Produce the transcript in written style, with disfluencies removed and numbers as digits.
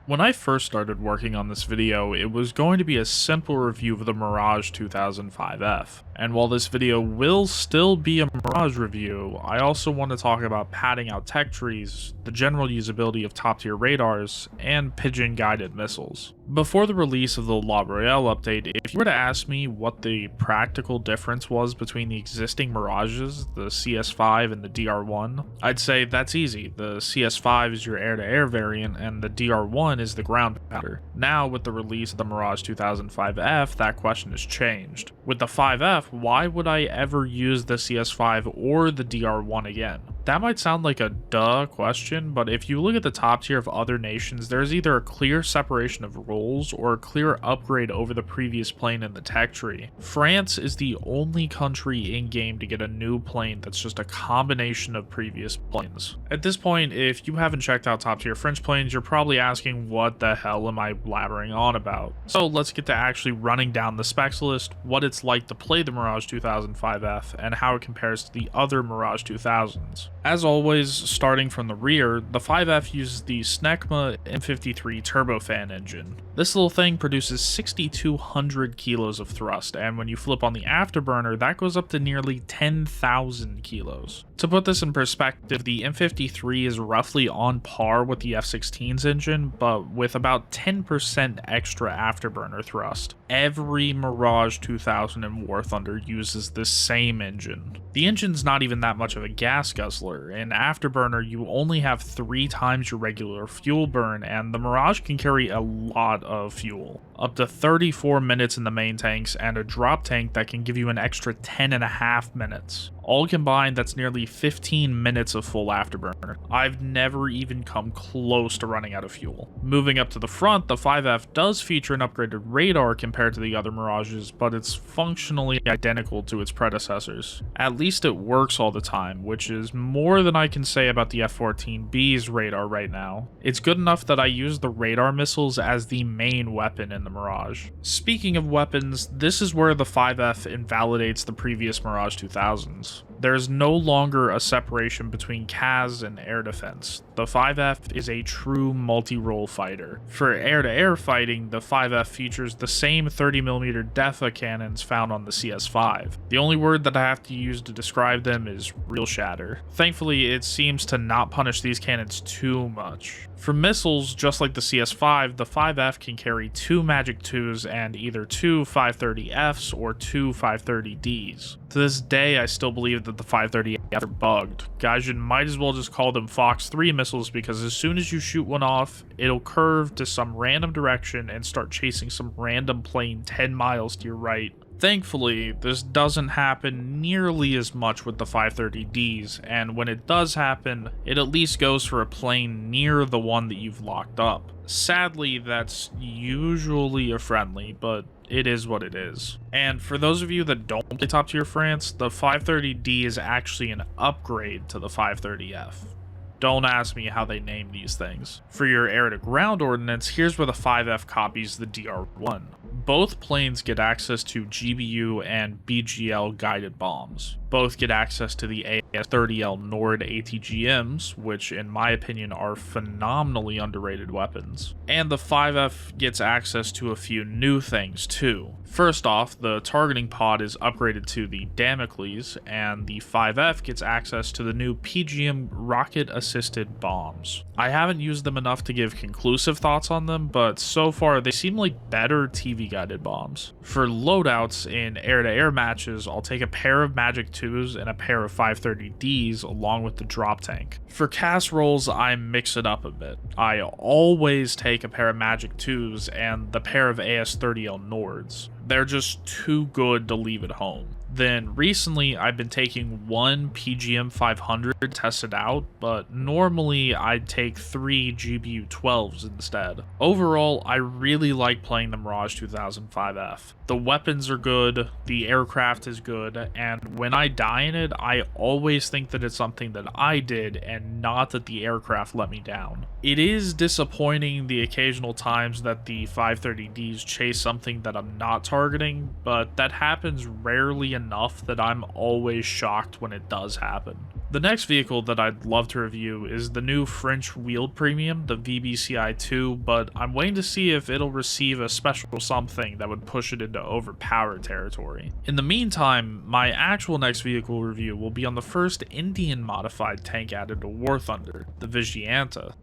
When I first started working on this video, it was going to be a simple review of the Mirage 2005F. And while this video will still be a Mirage review, I also want to talk about padding out tech trees, the general usability of top tier radars, and pigeon guided missiles. Before the release of the La Royale update, if you were to ask me what the practical difference was between the existing Mirages, the CS5 and the DR1, I'd say that's easy. The CS5 is your air-to-air variant and the DR1 is the ground pounder. Now with the release of the Mirage 2005F, that question has changed. With the 5F, why would I ever use the CS5 or the DR1 again? That might sound like a duh question, but if you look at the top tier of other nations, there's either a clear separation of roles or a clear upgrade over the previous plane in the tech tree. France is the only country in-game to get a new plane that's just a combination of previous planes. At this point, if you haven't checked out top tier French planes, you're probably asking what the hell am I blabbering on about? So let's get to actually running down the specs list, what it's like to play the Mirage 2005F, and how it compares to the other Mirage 2000s. As always, starting from the rear, the 5F uses the Snecma M53 turbofan engine. This little thing produces 6,200 kilos of thrust, and when you flip on the afterburner, that goes up to nearly 10,000 kilos. To put this in perspective, the M53 is roughly on par with the F-16's engine, but with about 10% extra afterburner thrust. Every Mirage 2000 and War Thunder uses the same engine. The engine's not even that much of a gas guzzler. In afterburner, you only have 3 times your regular fuel burn, and the Mirage can carry a lot of fuel. Up to 34 minutes in the main tanks, and a drop tank that can give you an extra 10.5 minutes. All combined, that's nearly 15 minutes of full afterburner. I've never even come close to running out of fuel. Moving up to the front, the 5F does feature an upgraded radar compared to the other Mirages, but it's functionally identical to its predecessors. At least it works all the time, which is more than I can say about the F-14B's radar right now. It's good enough that I use the radar missiles as the main weapon in the Mirage. Speaking of weapons, this is where the 5F invalidates the previous Mirage 2000s. There is no longer a separation between CAS and air defense. The 5F is a true multi-role fighter. For air-to-air fighting, the 5F features the same 30mm DEFA cannons found on the CS5. The only word that I have to use to describe them is real shatter. Thankfully, it seems to not punish these cannons too much. For missiles, just like the CS5, the 5F can carry 2 Magic 2s and either 2 530Fs or 2 530Ds. To this day, I still believe that the 530Fs are bugged. Guys, you might as well just call them Fox 3 missiles because as soon as you shoot one off, it'll curve to some random direction and start chasing some random plane 10 miles to your right. Thankfully, this doesn't happen nearly as much with the 530Ds, and when it does happen, it at least goes for a plane near the one that you've locked up. Sadly, that's usually a friendly, but it is what it is. And for those of you that don't play top tier France, the 530D is actually an upgrade to the 530F. Don't ask me how they name these things. For your air-to-ground ordnance, here's where the 5F copies the DR1. Both planes get access to GBU and BGL guided bombs. Both get access to the AS-30L Nord ATGMs, which in my opinion are phenomenally underrated weapons. And the 5F gets access to a few new things too. First off, the targeting pod is upgraded to the Damocles, and the 5F gets access to the new PGM rocket-assisted bombs. I haven't used them enough to give conclusive thoughts on them, but so far they seem like better TV-guided bombs. For loadouts in air-to-air matches, I'll take a pair of Magic 2s and a pair of 530Ds along with the drop tank. For CAS rolls, I mix it up a bit. I always take a pair of Magic 2s and the pair of AS-30L Nords. They're just too good to leave at home. Then recently I've been taking one PGM 500 to test it out, but normally I'd take 3 GBU 12s instead. Overall, I really like playing the Mirage 2005F. The weapons are good, the aircraft is good, and when I die in it, I always think that it's something that I did and not that the aircraft let me down. It is disappointing the occasional times that the 530Ds chase something that I'm not targeting, but that happens rarely enough that I'm always shocked when it does happen. The next vehicle that I'd love to review is the new French wheeled premium, the VBCI-2, but I'm waiting to see if it'll receive a special something that would push it into overpowered territory. In the meantime, my actual next vehicle review will be on the first Indian modified tank added to War Thunder, the Vigianta.